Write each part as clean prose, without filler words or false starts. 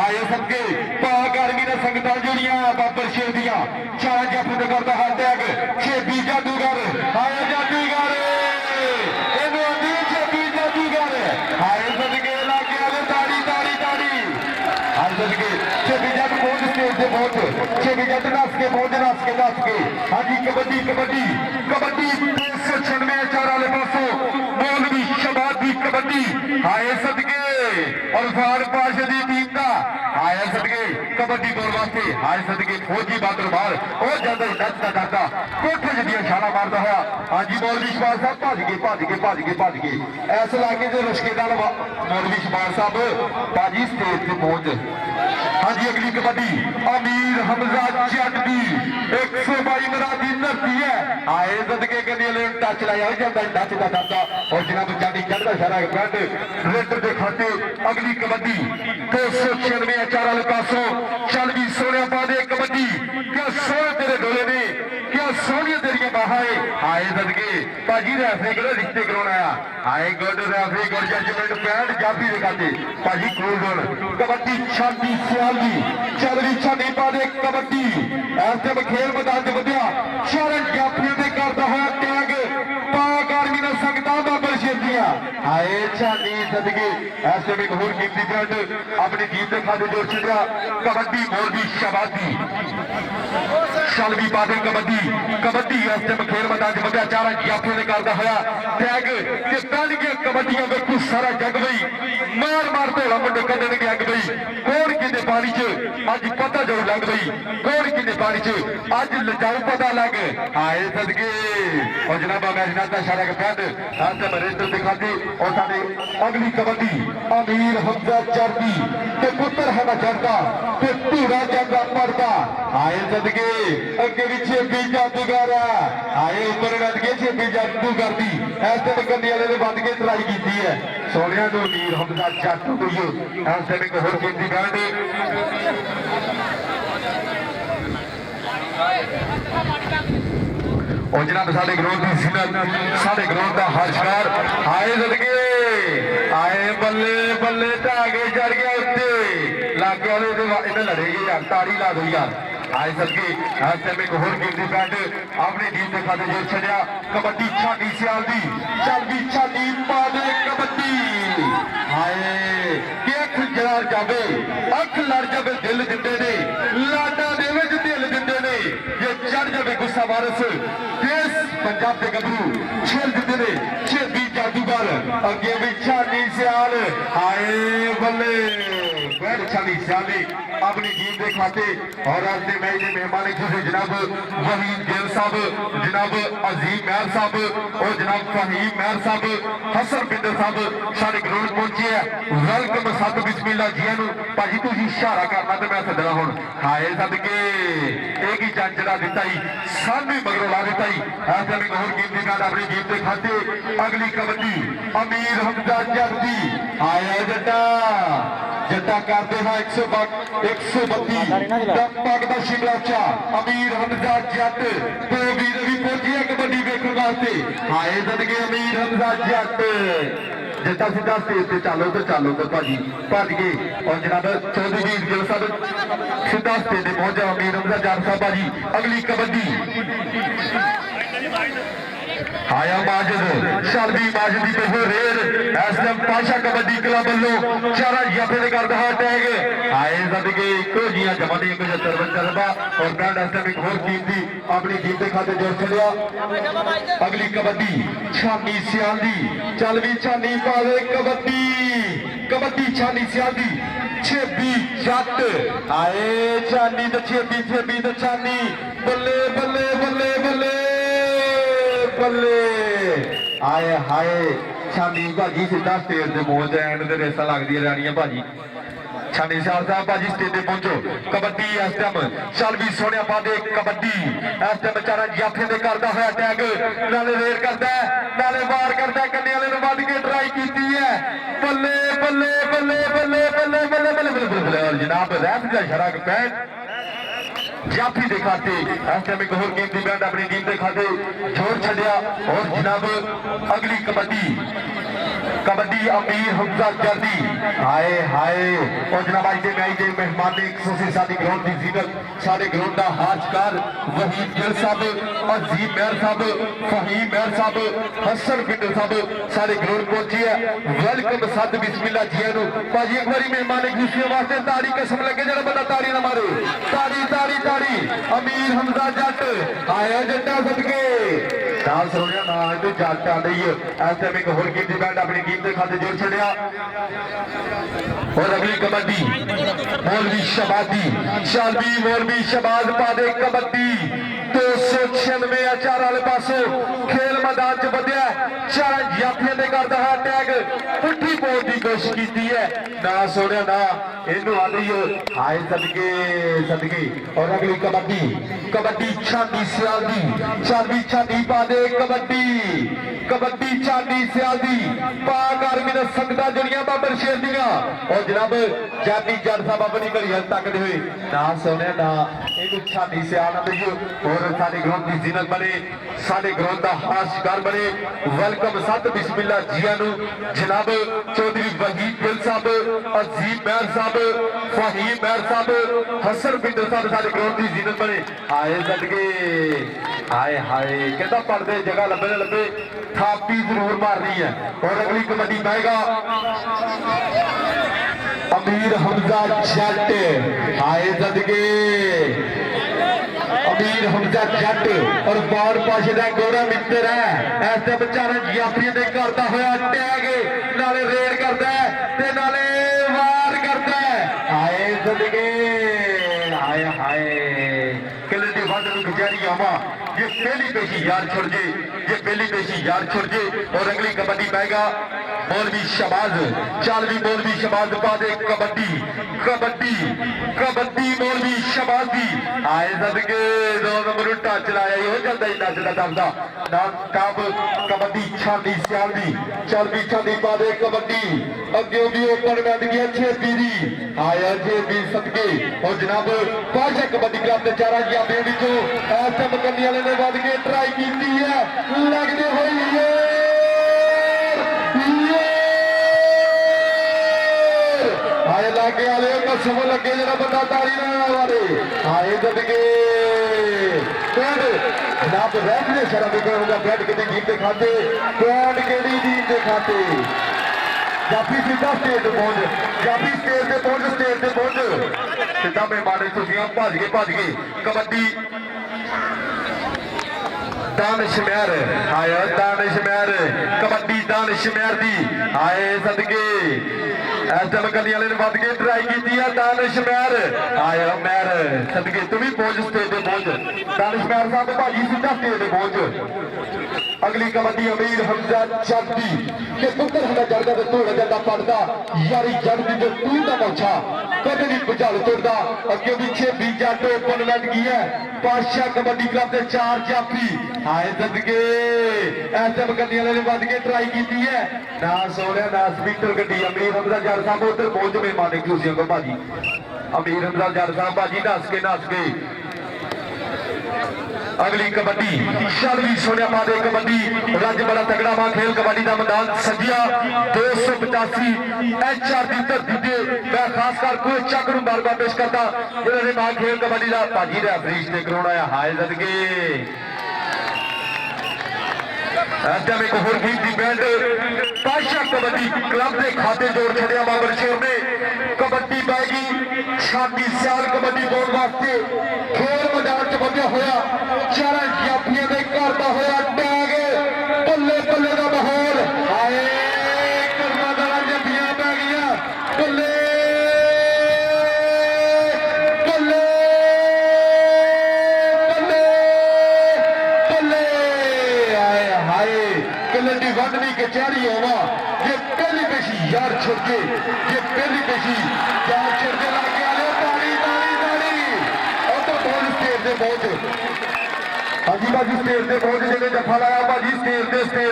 आए सबके गर्मी ने संगतां जुड़ियां बाबर शेर दियां चार जफ दे करदा है टैग छेबी जादूगर आए जादूगर इन्हों दी छेबी जादूगर आए सदके लागे आले ताड़ी ताड़ी ताड़ी आए सदके छेबी जट पहुंच स्टेज से पहुंच छेबी जट नस के हाँ जी कबड्डी कबड्डी कबड्डी 396 चार वाले पासों मौलवी शबाद की कबड्डी आए सदके और फार पाशे दी टीम का आया सदके कबड्डी बोल वास्ते आए सदके फौजी बादल बाहर और ज्यादा नचता डरता कोठे जदिया छाला मारता है हाजी मौलवी शबाज साहब भज गए इस इलाके के रश्केदार मौलवी शबाज साहब बाजी स्टेज से पहुंच हाँ जी अगली कबड्डी अमीर हमजा जट की 122 मरादी धरती है आए सदके कन्ने टच लाया टच का डरता और जनाब जानी चढ़ता सारा पिंड रेडर के खाते अगली कबड्डी 296 चार वाले पासों चल भी सोने पा दे कबड्डी क्या सोने तेरे डोले ने क्या सोनिया तेरिया बाहाए आए सदके भाजी रैफरी को रिश्ते करवाना आए गुड रैफरी गुड जजमेंट पैंट जाफी दिखाते भाजी कूल कबड्डी छाती सियाली चल भी छाती पा दे कबड्डी ऐसे में खेल मैदान च वधिया शरण जाफी ने करता हुआ टैग पाक आर्मी ने संगतां बाबर शेर दिया आए छाती सदके ऐसे में होर कीमती पैंट अपनी टीम के खाते जोड़ छड़िया कबड्डी मौलवी शबादी चल भी पा दे कबड्डी कबड्डी इस टाइम खेल मैदान च वधिया चार जाफी ने करता हुआ टैग कि पहन के कबड्डियां वेखू सारा जग गई मार मार धोला मुंडे कदन के अग गई कौन किने पानी च अज पता जो लग गई कौन किने पानी च अज लजाऊ पता लग आए सदके और जनाब मैच का सारा पैंट रेस्टर दिखाते और साडे अगली कबड्डी अमीर हमजा चरदी ते पुत्र है चढ़ता ते धूड़ा चढ़ता पड़ता आए सदके अगे पिछे भी जादूगर आए उपर लग के छेबी जादूगर दी इस टाइम गड्डी वाले ने बद के तराई की है सोनिया तो अमीर हमजा जट हुई इस टाइम एक होर कीमती पैंट और जनाब साडे ग्राउंड की जिन्नत साडे ग्राउंड का हर शिकार आए सदके आए बल्ले बल्ले ढागे चढ़ गया उत्ते लागे वाले इन्हें लड़ेगी यार ताड़ी ला दो यार आए सदके इस टाइम एक होर कीमती पैंट अपनी टीम के खाते जोड़ छड़िया कबड्डी छाती सियाल दी चल भी छाती पा दे कबड्डी आए कि अख जला जावे अख लड़ जावे दिल दिंदे ने लाडा दे विच दिल दिंदे ने जे चढ़ जावे गुस्सा वारस देश पंजाब के गबरू छेल दिंदे ने छेबी जादूगर अगे भी छाती सियाल आए बल्ले बैठ छाती सियाली अपनी टीम के खाते और आज के मैच के मेहमान जनाब वहीद गिल साहब जनाब अजीम महर साहब और जनाब फहीम महर साहब हसन बिंदर साहब सारे ग्राउंड पहुंचे है वेलकम सत बिस्मिल्ला जी भाजी तुम इशारा करना तो मैं सदना हूं हाए सदके एक ही चांचड़ा दिता ही सानू मगरों ला दिता ही ऐसे में होर कीमती पैंट अपनी टीम के खाते अगली कबड्डी अमीर हमजा जर्दी आया जट्टा जट्टा करते हैं 132 पगदा शिमला उचा अमीर हमजा जट तो वीर भी पहुंची है कबड्डी वेखण वास्ते आए सदके अमीर हमजा जट जट्टा सीधा स्टेज से चालो तो भाजी भज गए और जनाब चौधरी वीर गिल साहब सीधा स्टेज से पहुंचा अमीर हमजा जट साहब भाजी अगली कबड्डी आया माजिद शर्दी माजिदी पे हो रेड एसएम पाशा कबड्डी क्लब वालों चारा याफे ने कर दहा टैग आए सदके इको जिया जमाने 75 रबा और ब्रांड एसएम एक होर कीमती अपनी टीम के खाते जोड़ छड़िया अगली कबड्डी छानी सियाली चल भी छानी पावे कबड्डी छानी सियाली छेबी जट आए छानी तो छेबी तो छानी बल्ले बल्ले बल्ले बल्ले बल्ले आए हाय छानी भाजी सीधा स्टेज से पहुंच एंड ते रेसा लगदी रानियां भाजी छानी साहब भाजी स्टेज पे पहुंचो कबड्डी इस टाइम चल भी सोने पा दे कबड्डी इस टाइम चारा जाफे दे करदा होया टैग नाले रेड करदा नाले वार करदा कन्ने वाले नु वध के ट्राई कीती है बल्ले बल्ले बल्ले बल्ले बल्ले बल्ले बल्ले बल्ले और जनाब रेफ का इशारा पैंट जाफी दिखाते इस टाइम एक होर कीमती पैंट अपनी टीम के खाते छोड़ छड़िया और जनाब अगली कबड्डी अमीर हमजा जर्दी हाय हाय और जनाब आज के मैच साडी ग्राउंड की जीनत साडे ग्राउंड का हाजकार वहीद गिल साहब अजीम मेहर साहब फहीम मेहर साहब हसन पिंडर साहब साडे ग्राउंड पहुंची है वेलकम सद बिस्मिल्लाह जी नु भाजी एक बारी मेहमान खुशियों वास्ते ताड़ी कसम लगे जरा बंदा ताड़ी ना मारे ताड़ी ताड़ी ताड़ी अमीर हमजा जट आया जट्टा सदके नाल सुनिया ना तो जट आ रही है इस टाइम एक होर कीमती बैट अपनी टीम के खाते जोड़ छड़िया और अगली कबड्डी मौलवी शबादी शालवी मौलवी शबाद पादे कबड्डी 296 चार वाले पासों खेल मैदान च बधिया चार जाफियां दे करदा है टैग पुट्ठी पाउण दी कोशिश की है ना सोनिया ना इनू आ रही है हाय सदके सदके और अगली कबड्डी कबड्डी छाती सियाल दी छाती छाती पा दे कबड्डी कबड्डी छाती सियाल दी पाक आर्मी ने संगता जड़ियां बाबर शेर दियां और जनाब जाती जट साहब अपनी घड़ियां तकदे हुए ना सोनिया ना इनू छाती सियाल ना दईओ और साडे ग्राउंड की जीनत बने साडे ग्राउंड का खास शिकार बने वेलकम सत बिस्मिल्लाह जिया नु जनाब चौधरी वहीद गिल साहब अजीम मेहर साहब फहीम मेहर साहब हसन पिंडर साहब साडे ग्राउंड की जीनत बने आए सदके हाय हाय कहता पढ़ते जगह लभे लभे थापी जरूर मारनी है और अगली कबड्डी पाएगा अमीर हमजा जट हाय सदके अमीर हमजा जट और बार पाशे का गोरा मित्र है ऐसे बेचारा जाफियां दे करता होया टैग नाले रेड करता है ते नाले वार करता है हाय सदके हाय हाय किले दी वध नु गुजारी आवा ये पहली पेशी यार छोड़ जे ये पहली पेशी यार छोड़ जे और अगली कबड्डी पाएगा मौलवी शबाज चालवी मौलवी शबाज पा दे कबड्डी कबड्डी कबड्डी मौलवी शबाजी आए सदके 2 नंबर टच लाया हो जाता ही नचदा दबदा नाम टॉप कबड्डी छाती सियालवी चालवी छाती पा दे कबड्डी अगे भी ओपन बैठ गया 6 पीरी आया 6 पी सदके और जनाब पाशा कबड्डी क्लब के चारा जाफे विचों ऐसे मकन्नी वाले ने वध के ट्राई की है लगदे होई आए लागे वाले कसम लगे जरा बंदा तारी ना वाले आए सदके जनाब रैफरी शर्म होगा बैठ के टीम के खाते पॉइंट केड़ी टीम के खाते जाफी सीधा स्टेज पहुंच जाफी स्टेज से पहुंच स्टेज से पहुंच सीधा मेहमान खुशियां भज गए कबड्डी दानिश मेहर आया दानिश मेहर कबड्डी दानिश मेहर दी आए सदके ऐसे गली वाले ने वध के ट्राई की है दानिश मेहर आया मेहर सदके तुम भी पहुंच स्टेज पे पहुंच दानिश मेहर साहब भाजी सीधा स्टेज पे पहुंच अगली कबड्डी अमीर हमजा जट्टी के पुत्र हमें जड़दा ते तोड़ जाता पड़दा यारी जड़दी जो तू दा मोछा कदे नहीं भुजल तोड़दा अगे पीछे बीजा टोपन लट गई है पाशा कबड्डी क्लब के 4 जाफी हाय सदके ऐसे गड्डी वाले ने वध के ट्राई की है ना सोनिया ना स्पीकर गड्डी अमीर हमजा जट साहब उधर पहुंच मेहमान खुशियों को भाजी अमीर हमजा जट साहब भाजी नस के अगली कबड्डी शालवी सोनिया पादे कबड्डी रज बड़ा तगड़ा मां खेल कबड्डी का मैदान सजिया 285 HR की धरती से मैं खासकर कोई चक नूं बार-बार पेश करता जिन्होंने मां खेल कबड्डी का भाजी रेफरी से कराउणा है हाय सदके एक होर कीमती बैंड पाशा कबड्डी क्लब के खाते जोड़ छड़िया बाबर शेर ने कबड्डी पाएगी छाती सियाल कबड्डी पाउण वास्ते खेल मैदान च बधिया होया चारा जाफियां दे करदा होया टैग बल्ले बल्ले का माहौल आए करमादारा जाफियां पै गईयां बल्ले बल्ले बल्ले बल्ले आए हाय किले दी वंडनी कचहरी होवा ये पहली पेशी यार छोड़ के ये पहली पेशी यार छोड़ के लागे वाले ताड़ी ताड़ी ताड़ी और तो बॉल स्टेज से पहुंच भाजी भाजी स्टेज से पहुंच जिन्हें जफा लाया भाजी स्टेज से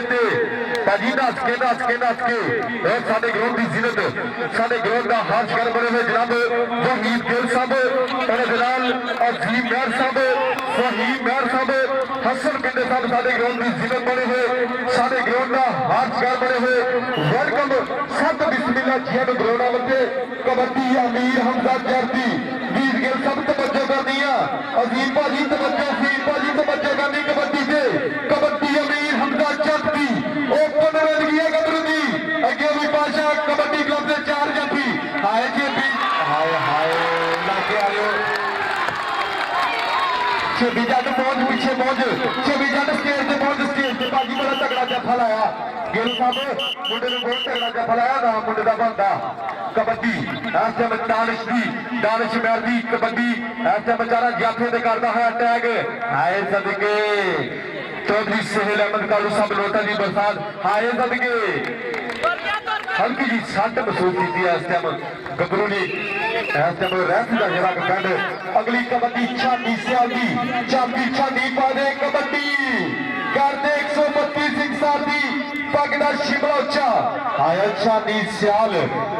भाजी नस के और साडे ग्राउंड की जिन्नत साडे ग्राउंड का हाथ शिकार बने हुए जनाब वहीद गिल साहब और जलाल अजीम मेहर साहब फहीम मेहर साहब हसन पिंडे साहब साडे ग्राउंड की जिन्नत बने हुए साडे ग्राउंड का हाथ शिकार बने हुए वेलकम सत बिस्मिल्लाह जिया ग्राउंड वाले कबड्डी अमीर हमजा जर्दी वीर गिल छेबी जट पहुंच पीछे पहुंच छेबी जट स्टेज से पहुंच स्टेज से भाजी बड़ा तगड़ा जफा लाया गिल साहब मुंडे ने बहुत तगड़ा जफा लाया ना मुंडे का बनता कबड्डी इस टाइम दानिश मैर दी कबड्डी इस टाइम बेचारा जाफे दे करदा है टैग आए सदके चौधरी सोहेल अहमद कालू साहब नोटा की बरसात आए सदके हल्की जी सट महसूस की इस टाइम गबरू ने इस टाइम रहत का जरा पिंड अगली कबड्डी छाती सियाल दी चाबी छाती पा दे कबड्डी कर दे 132 सिंह साथी पगड़ा शिमला उच्चा आया छाती सियाल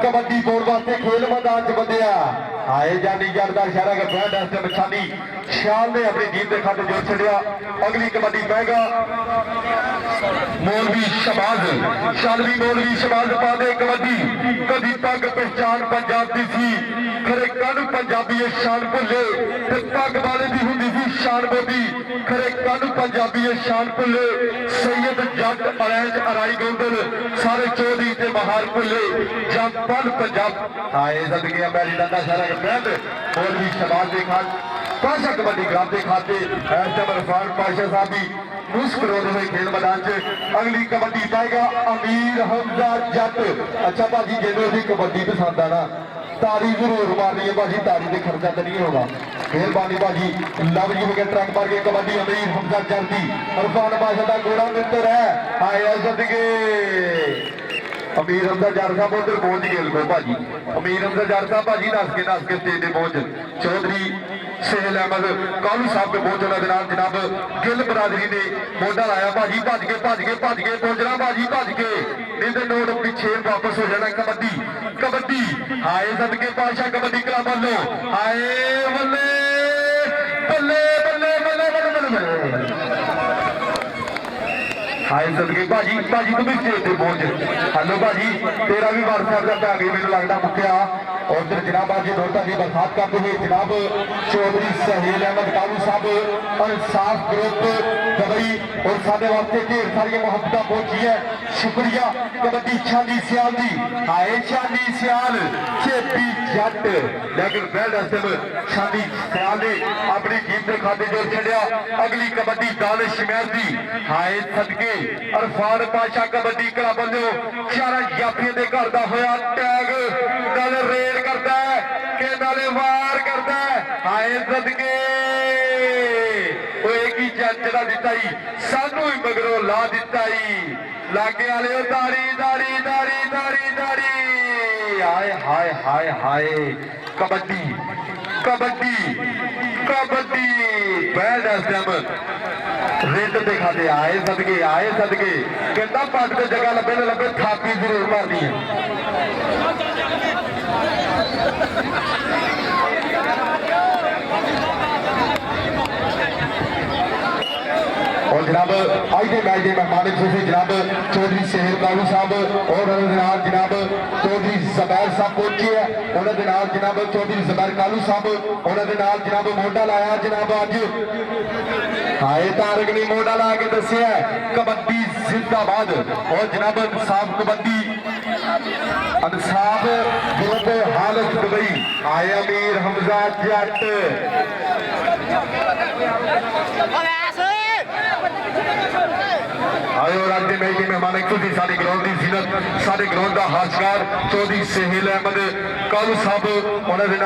कबड्डी बोर्ड वास्ते खेल मैदान च बंधिया आए जानी जरदा इशारा के बैंड इस टाइम छाती सियाल ने अपनी जीत के खाते जोड़ छड़िया अगली कबड्डी पएगा मौलवी शबाज शालवी मौलवी शबाज पा दे कबड्डी कभी पग पहचान पंजाब की सी खरे कानू पंजाबी शान भुले पग वाले की होंगी सी शान बोधी खरे कानू पंजाबी शान भुले सैयद जट अरैज अराई गोंदल सारे चौधरी ते महार भुले जंपल पंजाब आए सदके मैरी लंदा सारा बैंड मौलवी शबाज के खाते पाशा कबड्डी ग्राम के खाते इरफान पाशा साहब भी मुस्कुराते हुए खेल मैदान च अगली कबड्डी पाएगा अमीर हमजा जट अच्छा भाजी जिन्हों भी कबड्डी पसंद आ ना तारी जरूर मारनी है भाजी तारी से खर्चा तो नहीं होगा मेहरबानी भाजी लव यू के ट्रैक मार के कबड्डी अमीर हमजा जट दी इरफान पाशा का गोड़ा मित्र है आया सदके अमीर हमजा जट साहब उधर पहुंच गए भाजी अमीर हमजा जट साहब भाजी नस के स्टेज पे पहुंच चौधरी सोहेल अहमद कालू साहब के पहुंचने के नाम जनाब गिल बरादरी ने मोढा लाया भाजी भज के पहुंचना भाजी भज के नहीं तो नोट पीछे वापस हो जाना कबड्डी कबड्डी आए सदके पाशा कबड्डी क्लब वालों आए बल्ले बल्ले बल्ले बल्ले बल्ले बल्ले आए सदके भाजी भाजी तू भी स्टेज पे पहुंच हेलो भाजी तेरा भी व्हाट्सएप का आ गई मैंने लगता मुक्या और फिर जनाब आज नोटा की बरसात करते हुए जनाब चौधरी सोहेल अहमद कालू साहब और साफ ग्रुप दुबई और साढ़े वास्ते ढेर सारी मोहब्बत पहुंची है शुक्रिया कबड्डी छानी सियाल दी आए छानी सियाल छेपी जट लेकिन पहले छानी सियाल ने अपनी टीम के खाते जोड़ छड़िया अगली कबड्डी दानिश मैर दी आए सदके इरफान पाशा कबड्डी क्लब वालों चारा जाफिया के घर का होया टैग गल रेड करता है के नाले वार करता है आए सदके एक ही जंचड़ा दिता ही सानू ही मगरों ला दिता ही लागे वाले दारी दारी दारी दारी दारी आए हाय हाय हाय कबड्डी कबड्डी कबड्डी बैठ रेत दिखाते आए सदके कहता पट के जगह लबे न लबे थापी जरूर मारनी है और जनाब आज के मैच के मेहमान खुशी जनाब चौधरी सोहेल कालू साहब और जनाब चौधरी जबैर साहब पहुंचे है उन्होंने जनाब चौधरी जबैर कालू साहब उन्होंने जनाब मोढा लाया जनाब अज आए तारक ने मोढा ला के दसिया कबड्डी जिंदाबाद और जनाब इंसाफ कबड्डी इंसाफ ग्रुप हालत दुबई आए अमीर हमजा जट आए और आज के मैच के मेहमान सारे ग्राउंड की जीनत सारे ग्राउंड का हाशकार चौधरी सोहेल अहमद कालू साहब उन्होंने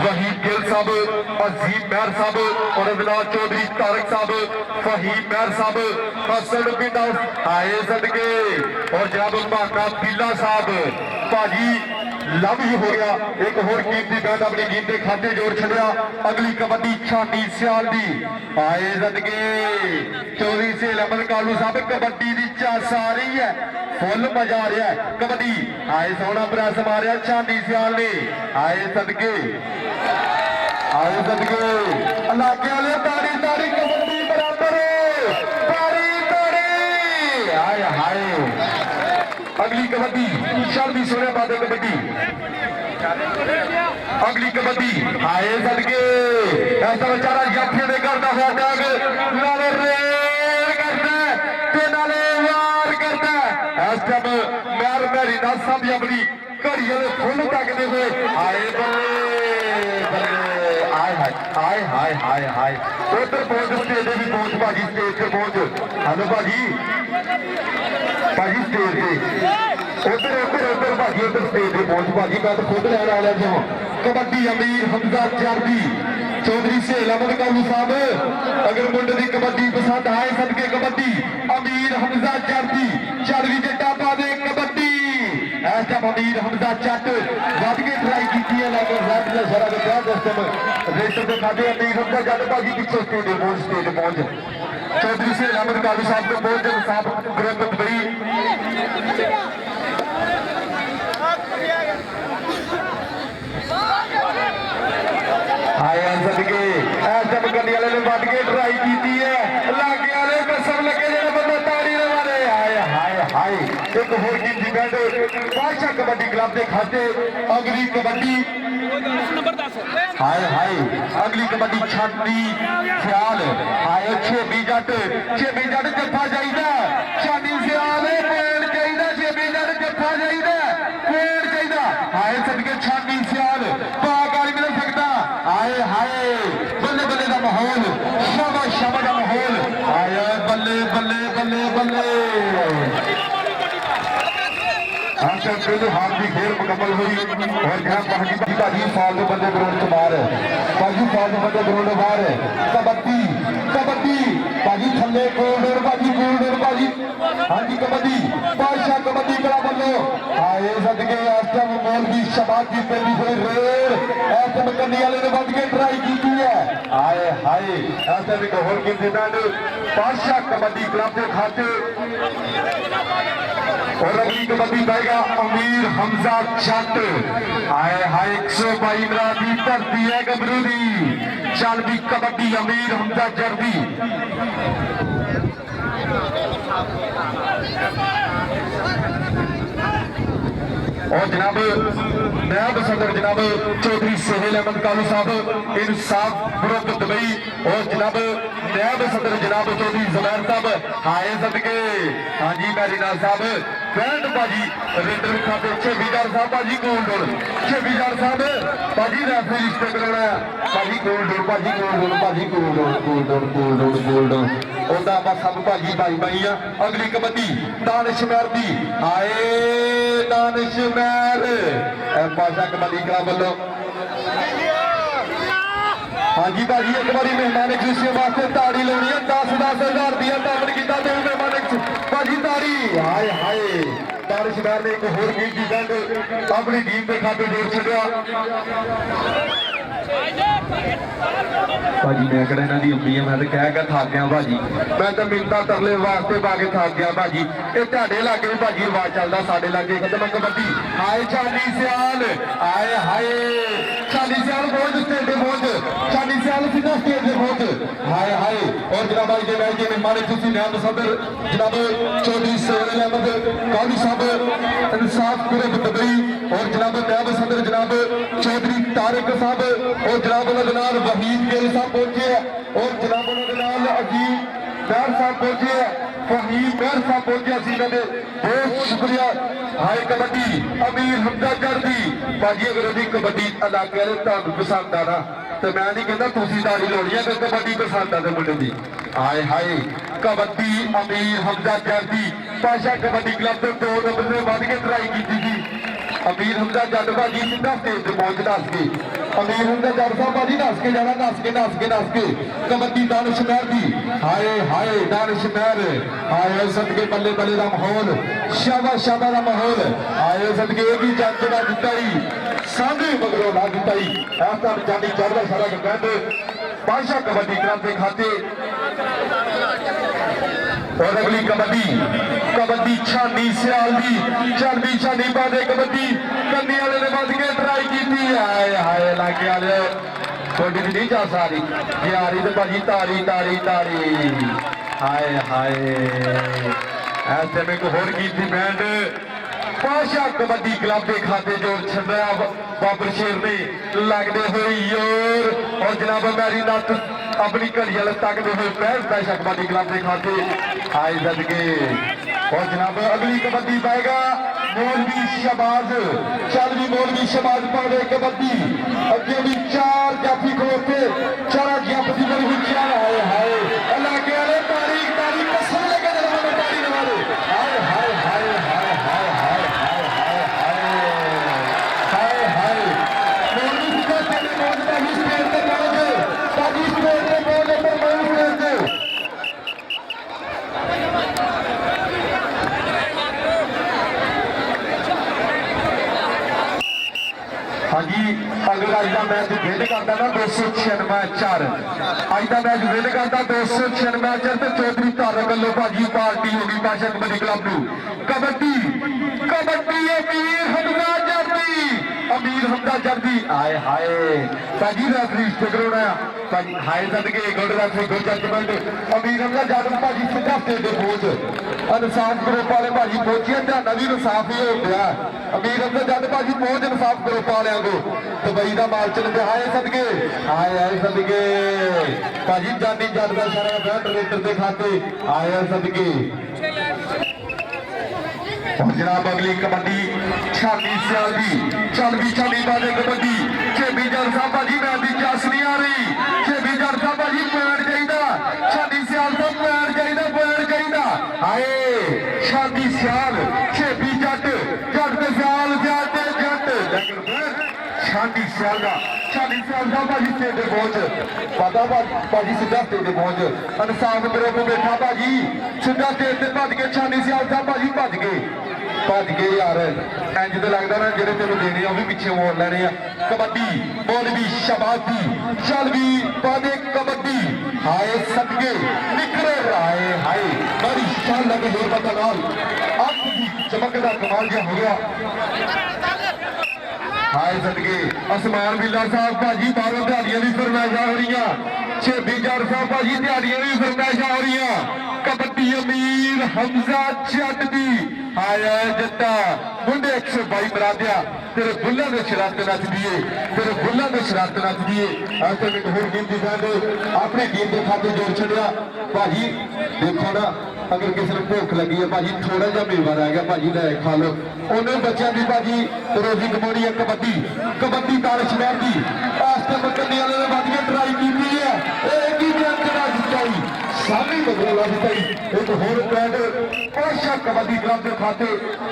वहीद गिल साहब अजीम महर साहब उन्होंने चौधरी तारक साहब फहीम महर साहब हसन बिन आए सदके और जनाब भाना पीला साहब भाजी लव यू हो गया एक होर कीमती बैंड अपनी टीम के खाते जोड़ छड़िया अगली कबड्डी छानी सियाल दी आए सदके चौधरी सोहेल अहमद कालू साहब कबड्डी की चास आ रही है फुल मजा आ रहा है कबड्डी आए सोना प्रैस मारिया छानी सियाल ने आए सदके इलाके वाले तारी तारी कबड्डी बराबर तारी तारी आए हाय अगली कबड्डी चल भी सोने बादे कबड्डी अगली कबड्डी आए सदके ऐसा बेचारा जाफे ने करता हुआ टैग नाले रेल करता है नाले वार करता है इस टाइम मैर मैरी नासा भी अपनी घड़ी वाले फुल तकते हुए आए बल्ले बल्ले आए हाय हाय हाय हाय हाय उधर पहुंच स्टेज भी पहुंच भाजी स्टेज से पहुंच हेलो भाजी भाजी स्टेज से उधर उधर उधर भाजी उधर स्टेज से पहुंच भाजी मैं तो खुद लैन आ लिया जो कबड्डी अमीर हमजा चारदी चौधरी सेल अहमद कालू साहब अगर मुंडे की कबड्डी पसंद आए सबके कबड्डी अमीर हमजा चारदी चारवी जट्टा पा दे कबड्डी ऐसा अमीर हमजा चट वध के ट्राई की है लेकिन रैड ने सारा दिखाया दोस्तों रेस्टर के खाते अमीर हमजा जट भाजी पिछले स्टेज पहुंच चौधरी सेल अहमद कालू साहब को बहुत साहब ग्रंथ भाई आया सदके ऐसा करने वाले ने वध के ट्राई की है लागे वाले कसम लगे जो बंदा ताड़ी ने मारे हाय हाय हाय एक होर टीम दी बैंड बादशाह कबड्डी क्लब के खाते अगली कबड्डी हाय हाय अगली कबड्डी छाती ख्याल हाय 6 जट जत्था जाइदा चांदी सियाल पेड़ चाहिदा 6 जट जत्था जाइदा पेड़ चाहिदा हाय सदके छाती सियाल पागाली मिल सकदा हाय हाय बल्ले बल्ले का माहौल शाबाश शाबाश का माहौल हाय बल्ले बल्ले बल्ले बल्ले हाथ की खेल मुकम्मल हुई और जहाँ बाजी फाल दो बंदे ग्राउंड से बाहर है बाजी फाल दो बंदे ग्राउंड बाहर है कबड्डी कबड्डी बाजी थल्ले गोल्डन बाजी हाँ जी कबड्डी बादशाह कबड्डी कला बल्लो आए सदके आस्था मोल की शबाद की पेली हुई रेल ऐसे में करने वाले ने बंद के ट्राई की है आए हाय ऐसे में होर की दिनांड बादशाह कबड्डी क्लब के खाते और अगली कबड्डी पाएगा अमीर हमजा जट आए हाय 122 की धरती है गबरू दी चल भी कबड्डी अमीर हमजा जर्दी और जनाब नायब सदर जनाब चौधरी सोहेल अहमद कालू साहब इंसाफ ग्रुप दुबई और जनाब नायब सदर जनाब चौधरी जुबैर साहब हाय सदके हाँ जी मैरिना साहब बैंड बाजी रेडर खाते 26 साहब बाजी गोल्डोर 26 साहब बाजी रैफरी रिश्ते कराना बाजी गोल्डोर बाजी गोल्डोर बाजी गोल्डोर गोल्डोर गोल्डोर गोल्डोर ओदा बस सब भाजी भाई भाई आ अगली कबड्डी दानिश मैर दी आए दानिश मैर बादशाह कबड्डी क्लब वालों हाँ जी भाजी एक बार मेहमान खुशी वास्ते ताड़ी लानी है 10,000 दिया दामन किया दो मेहमान भाजी ताड़ी हाय हाय दानिश मैर ने एक होर टीम की बैंड अपनी टीम के खाते जोड़ छड़िया भाजी मैं कड़ा इन्हों की उम्मी है मैं तो कह के थक गया भाजी मैं तो मिन्नतां तरले वास्ते पा के थक गया भाजी ये तुहाडे लागे भी भाजी रिवाज चलता साडे लागे खत्म कबड्डी हाय चाली सियाल आए हाय चाली सियाल पहुंच स्टेज पे पहुंच चाली सियाल सीधा स्टेज पे पहुंच हाय हाय और जनाब भाई जे मैच के मेहमान खुशी नायब सदर जनाब चौधरी सोहेल अहमद कालू साहब इंसाफ ग्रुप दुबई और जनाब नायब सदर जनाब चौधरी तारिक साहब और जनाब नाल वहीद गिल साहब पहुंचे और जनाब अजीम मैर साहब पहुंचे फहीम मैर साहब पहुंचे बहुत शुक्रिया हाय कबड्डी अमीर हमजा जर्दी भाजी अगर अभी कबड्डी इलाके वाले तुहानू पसंद आ ना तो मैं नहीं कहता तुसी दाड़ी लाउणी है तो कबड्डी पसंद आ मुंडे दी हाय हाय कबड्डी अमीर हमजा जर्दी बादशाह कबड्डी क्लब के 2 नंबर से वध के ट्राई की थी अमीर हमजा जट भाजी सीधा स्टेज पे पहुंच दस के अमीर हमजा जट साहब भाजी नस के जाना नस के कबड्डी दानिश मैर दी हाय हाय दानिश मैर आए सदके बल्ले बल्ले का माहौल शाबाश शाबाश का माहौल आए सदके भी जट ना दिताई सामने मगरों ना दिताई ऐसा जानी चढ़दा सारा बैंड बादशाह कबड्डी क्लब के खाते और अगली कबड्डी छानी सियाल दी चलदी छानी बादे कबड्डी कन्नी वाले ने बद के ट्राई की हाय हाय लागे वाले थोड़ी नहीं जा सारी जे आ रही तो भाजी तारी तारी तारी हाय हाय ऐसे में को होर की थी बैंड बादशाह कबड्डी क्लब के खाते जोड़ छड़ा बाबर शेर ने लगते हुए योर और जनाब मैरी नत अपनी घड़ी वाले तकते हुए पैर बादशाह कबड्डी क्लब के खाते आए सदके और जनाब अगली कबड्डी पाएगा मौलवी शहबाज चल भी मौलवी शहबाज पावे कबड्डी अगे भी 4 जाफी खलोते 4 जाफी बड़ी हुई मैच विन करता ना 296 अज का मैच विन करता 296 तो चौधरी तारक वालों भाजी पार्टी होगी पाशा कबड्डी क्लब नूं कबड्डी कबड्डी अमीर हमदा जर्दी आए हाय भाजी रेफरी कराना हाय सदके गुड रेफरी गुड जजमेंट अमीर हमदा जर्द भाजी सीधा स्टेज के पहुंच इंसाफ ग्रुप वाले भाजी पहुंचे ध्यान भी इंसाफ ही हो गया अमीर हमदा जर्द भाजी पहुंच इंसाफ ग्रुप वाले को दुबई का माल चल गया हाय सदके आए सदके भाजी जानी जर्द का सारा वेंटिलेटर के खाते आए सदके और जनाब अगली कबड्डी छाली सियाल की छाली बाजे कबड्डी छेबी जल साहब भाजी मैं भी जस नहीं आ रही छेबी जल साहब भाजी पैर चाहिए छाली सियाल तो पैर चाहिए हाय छाली सियाल छेबी जट जट ते सियाल जट लेकिन छाली सियाल साहब भाजी स्टेज पे पहुंच पता भाजी सीधा स्टेज पे पहुंच इंसाफ ग्रुप बैठा भाजी सीधा स्टेज पे भज के छाली सियाल साहब भाजी भज गए यार इंज तो लगता ना जेडे तेन देने भी पिछे मोड़ लेने कबड्डी मौलवी शबाजी चल भी पादे कबड्डी हाय सदके निकले हाय हाय बड़ी शान लगे होर पता नाल अख की चमक का कमाल जो हो गया हाय सदके असमान बिल्ला साहब भाजी बारों दिहाड़ियां भी फरमाइशा हो रही छेबी जार साहब भाजी दिहाड़ियां भी फरमाइशा हो रही कबड्डी अमीर हमजा जट दी आया जट्टा मुंडे 122 मरा दिया तेरे बुल्ला ने शरारत नच दिए तेरे बुल्ला ने शरारत नच दिए ऐसे में होर गिनती दे अपनी टीम के खाते जोड़ छड़िया भाजी देखो ना अगर किसी ने भुख लगी है भाजी थोड़ा जा मेवा रह गया भाजी लै खा लो उन्होंने बच्चों की भाजी रोजी कमानी है कबड्डी तारक शहर की कन्नी वाले ने भाजी ट्राई की है एक ही जंग जिताई सामने बदला जिताई एक होर पैड पाशा कबड्डी क्लब के खाते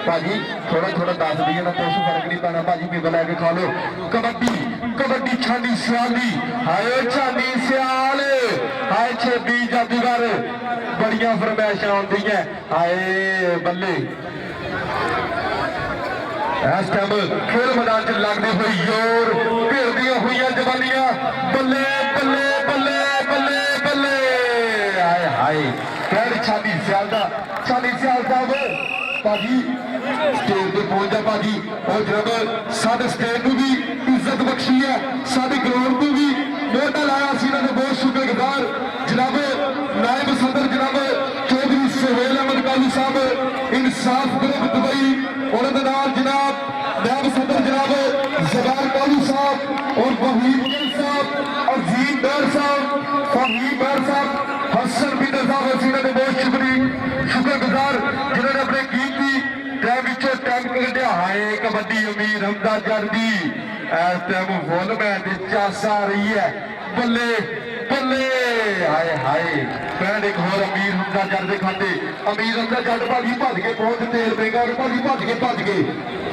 भाजी थोड़ा दस दिए ना कुछ फर्क नहीं पैना भाजी मेवा लैके खा लो कबड्डी छानी सियाल हाय छानी सियाल हाय छेबी जादूगर बड़िया फरमाइशा आती है हाय बल्ले इस टाइम खेल मैदान च लगते हुए जोर घेरदियां हुई जवानियां बल्ले बल्ले बल्ले बल्ले बल्ले हाय हाय पैर छानी सियाल साहब भाजी स्टेज पे पहुंच जा भाजी और जनाब साडे स्टेज को भी इज्जत बख्शी है साडे ग्राउंड को भी मोटा लाया बहुत शुक्रगुजार जनाब नायब सदर जनाब चौधरी सुहेल अहमद कालू साहब इंसाफ ग्रुप दुबई और जनाब नायब सदर जनाब जबार कालू साहब और वहीद साहब अजीम बैर साहब फहीम बैर साहब हसन बिदर साहब ने बहुत शुक्रगुजार जिन्होंने अपने कीमती टाइम टाइम कढ़िया हाय कबड्डी अमीर हमदा जर्दी इस टाइम फुल मैच चास आ रही है बल्ले बल्ले हाय हाय पैंड एक होर अमीर हमदा जर्द खाते अमीर हमदा जट भाजी भज के पहुंच तेल पेगा भाजी भज के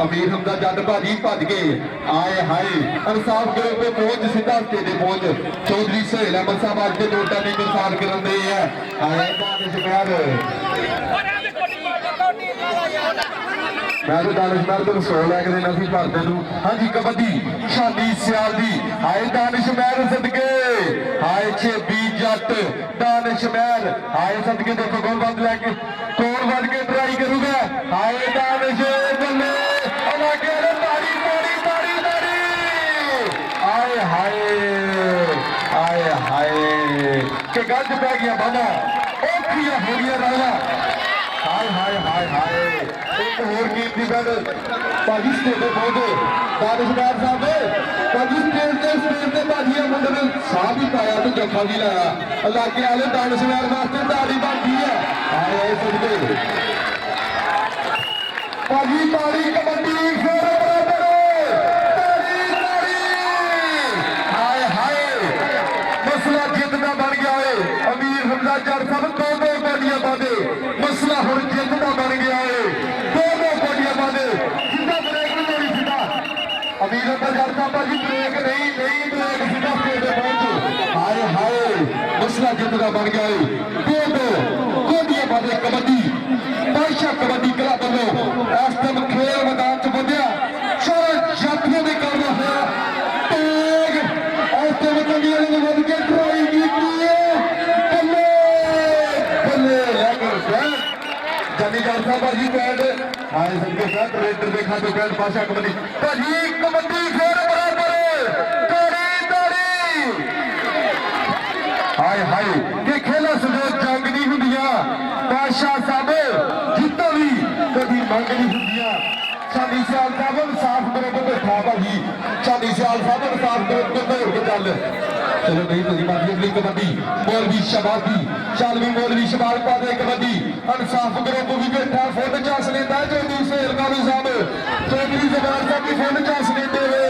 अमीर हमदा जट भाजी भज के आए हाय इंसाफ ग्रुप पे पहुंच सीधा स्टेज पहुंच चौधरी सुहेल अहमद साहब आज के नोटा की मिसाल कर रहे हैं आए मैं तो दानिशमहर तुम 100 लैके देना सी पर तेन हाँ जी कबड्डी छाली सियाल दी हाय दानिशमहर सदके हाय छेबी जट दानिशमहर हाय सदके देखो कौन बंद लैके कौन बंद के ट्राई करूंगा हाय दानिश बल्ले ताड़ी ताड़ी ताड़ी ताड़ी आए हाय आए हाय के गंज पै गया बाबा औखियां हो गया राजा हाय हाय हाय हाय एक होर कीमती गल भाजी स्टेज पे पहुंचे दानिशमहर साहब भाजी स्टेज पे भाजी मुंडे ने साह भी पाया तो जफा भी लाया इलाके वाले दानिशमहर वास्ते ताड़ी बनती है आए आए सदके भाजी ताड़ी कबड्डी फिर बराबर हाय हाय मसला जितना बन गया है अमीर हमदा जट साहब दो गोलियां बांधे मसला हुण जितना बन गया है दो गोलियां बांधे सीधा ब्रेक नहीं होनी सीधा अमीर हमदा जट साहब भाजी ब्रेक नहीं ब्रेक सीधा स्टेज पे पहुंचो हाय हाय मसला जितना बन गया है दो गोलियां बांधे कबड्डी पाशा कबड्डी क्लब वालों इस टाइम खेल मैदान च बंधिया सारे जातियों के करना होया तेग जालसा भाजी पैंट आए सबके साथ रेडर देखा तो पैंट पाशा कबड्डी भाजी कबड्डी फिर बराबर ताड़ी ताड़ी हाय हाय ये खेला सजो जंग नहीं हुंदियां पाशा साहब जितना भी कभी मंग नहीं हुंदियां चांदी सियाल साहब साफ करो तो बैठा भाजी चांदी सियाल साहब साफ करो तो दौड़ के चल चलो नहीं तो बाकी अगली कबड्डी मौलवी शबादी चालवी मौलवी शबाद पा दे कबड्डी अनसाफ करो को भी बैठा फुट चास लेता है चौधरी सेल कालू साहब चौधरी जबान साहब की फुट चास लेते हुए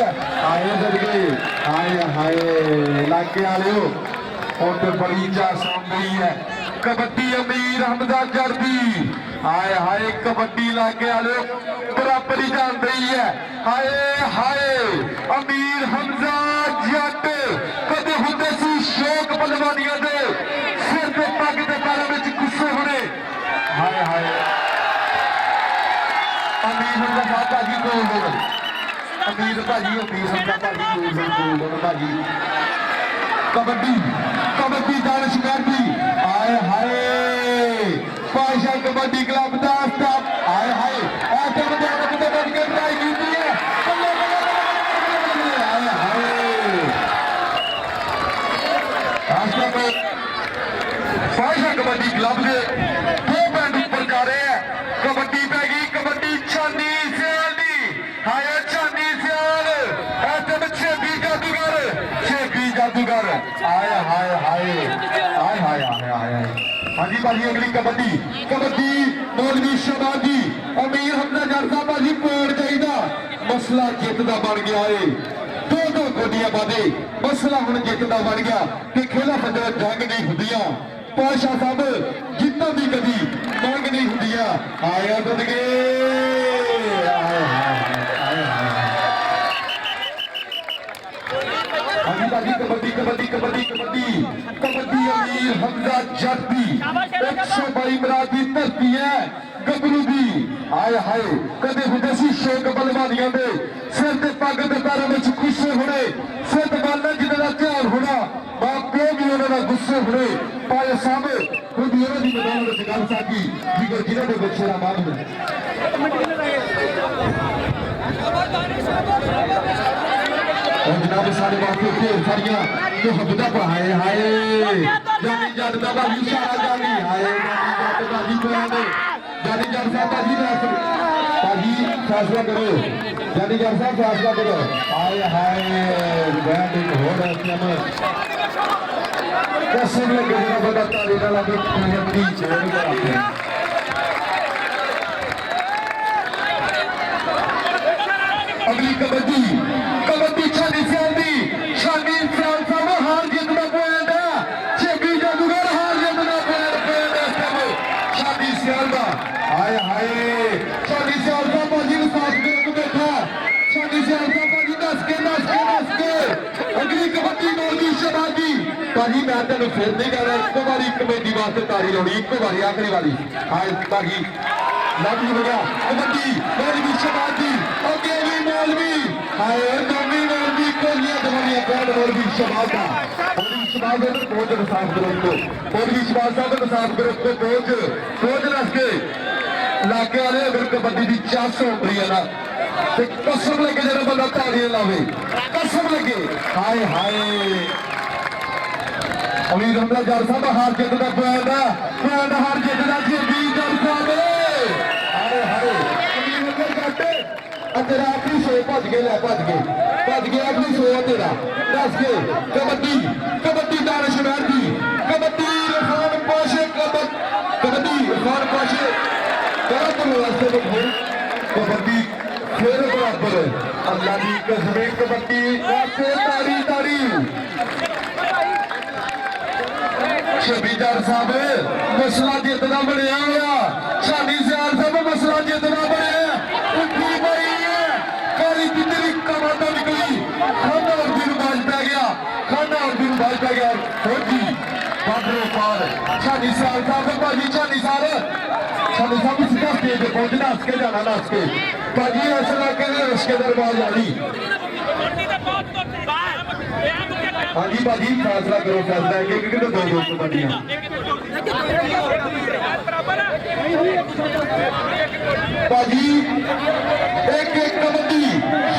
आए जल्दी हाय हाय लाके वाले हो और तो बड़ी चास गई है कबड्डी अमीर हमजा जर्दी हाय हाय कबड्डी लाके वाले बराबरी जान रही है हाय हाय अमीर हमजा जट कदे हुंदे सी शौक पहलवानियां दे सिर ते पग ते पैरां विच गुस्से होने हाय हाय अमीर हमजा भाजी बोल दो अमीर भाजी हमजा भाजी बोल दो भाजी कबड्डी कबड्डी दानिश करदी हाय हाय पाशा कबड्डी क्लब दा स्टाफ हाय हाय ऐसे बंदे ने बच के ट्राई की है हाय हाय आस्था में पाशा कबड्डी क्लब दे दो बैंड ऊपर जा रहे हैं कबड्डी पै गई कबड्डी चांदी सियाल दी हाय चांदी सियाल ऐसे में छेबी जादूगर हाय हाय हाय हाय हाय हाय हाय हाजी भाजी अगली कबड्डी कबड्डी मौलवी शबादी अमीर हमजा जरसा भाजी पोड़ चाहिए मसला जित का बन गया है दो दो गोडियां बादे मसला हुण जित का बन गया कि खेला पंजाब जंग नहीं हुंदियां पाशा साहब जितना भी कभी मंग नहीं हुंदियां आया बदगे कबड्डी कबड्डी कबड्डी कबड्डी कबड्डी अमीर हमजा जट दी 122 मराद की धरती है गबरू दी हाय हाय कदे हुंदे सी शौक बलवानियां दे सिर ते पग ते पैरां विच गुस्से होने सिर ते बालां जिहदा दा ध्यान होना मां प्यो भी उन्हां दा गुस्से होने पाए साहब खुद उन्हां दी मैदान विच गल साकी जिगर जिन्हां दे विच शेरा मार होवे जनाब सारे वास्ते ढेर सारियां मुहब्बतां पढ़ाए हाय जानी जट दा भाजी सारा जानी हाय जानी जट भाजी कोने जानी जट साहब भाजी भाजी फैसला करो जानी जट साहब फैसला करो हाय हाय बैंड हो रहा है कैसे लगे जरा बड़ा ताली ना लगे कबड्डी छोड़ के रखे अगली कबड्डी कबड्डी छानी सियाल दी छानी सियाल साहब हार जितना पॉइंट है छेबी जादूगर हार जितना पॉइंट छानी सियाल दा हाय हाय छानी सियाल साहब भाजी ने साथ में बैठा छानी सियाल साहब भाजी नस के अगली कबड्डी मौलवी शबादी भाजी मैं तेन फिर नहीं कह रहा एक बार कमेटी वास्ते तारी लानी एक बार आखिरी वाली हाय भाजी लग हो गया कबड्डी मौलवी शबादी अगे भी मौलवी हाय नवी मौलवी कोलियां दवानियां पैर मौलवी शबादा मौलवी शबाद ने पहुंच साफ करो को मौलवी शबाद साहब ने साफ करो को पहुंच रख के लाके वाले अगर कबड्डी की 400 उमरी है ना ते कसम लगे जरा बंदा ताड़ी लावे कसम लगे हाय हाय अमीर हमजा जट साहब हार जितदा पॉइंट हार जितदा छेबी जट साहब हाय हाय अमीर हमजा जट तेरा अपनी 100 भज गए ले भज गए अपनी 100 तेरा दस के कबड्डी दानिश महदी कबड्डी इरफान पाशे कबड्डी इरफान पाशे कबड्डी फिर बराबर अल्लाह की कसम कबड्डी तारी तारी छेबी जट साहब मसला जितना बनया हुआ छानी सियाल साहब मसला जितना बनया उठी पई है कारी कितनी कमांडा निकली खाना और दिन बाज पै गया फौजी बादलों पार छानी सियाल साहब भाजी छानी साहब सीधा स्टेज पे पहुंचना हंस के जाना नस के भाजी इस इलाके के रिश्के दरबार वाली हाँ जी भाजी फैसला करो फैसला एक दो कबड्डियां भाजी एक एक कबड्डी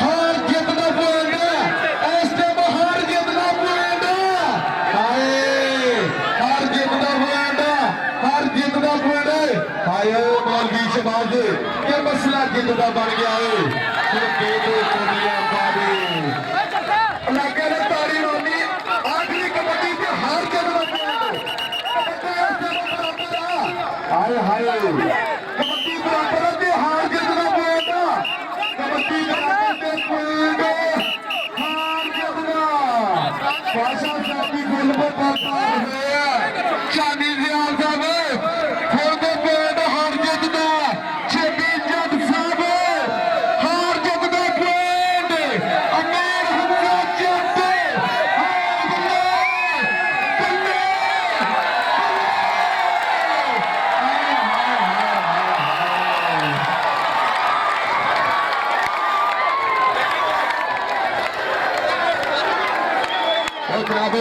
हार जितना पॉइंट इस टाइम हार जितना पॉइंट हार जितना पॉइंट हाय मौलवी शबाज ये मसला जितना बन गया है इलाके ने ताड़ी मारनी आखिरी कबड्डी से हार जितना हाय हाय कबड्डी बराबर है हार जितना पॉइंट कबड्डी बराबर पॉइंट हार जितना भाषा साथी फिल्म पाता है चांदी दयाल साहब खुद पॉइंट हार जितना छेबी जग साहब हार जितना पॉइंट अमीर हमजा जट हाय बल्ले बल्ले जनाब